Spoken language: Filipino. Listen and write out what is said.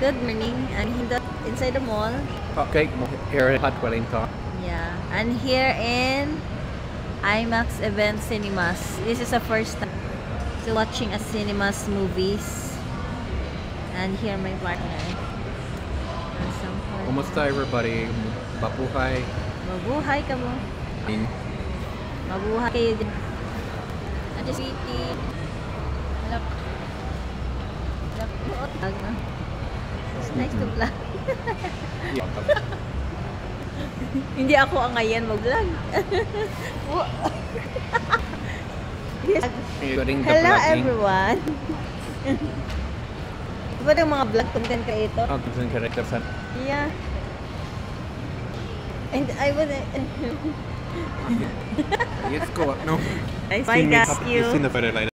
Good morning. And inside the mall. Okay, here at Hot Wellington. Yeah. And here in IMAX Event Cinemas. This is the first time to watching a cinemas movies. And here my partner. Kumusta everybody? Mabuhay. Mabuhay ka mo. Mabuhay kayo din. At the city. It's nice to vlog. Hindi ako ang ngayon mag-vlog. Yes. Hello everyone. Diba yung mga vlog content creator? Content creator sa... Yeah. And I would... Yes, go. No. I guess you... You've seen the photo later.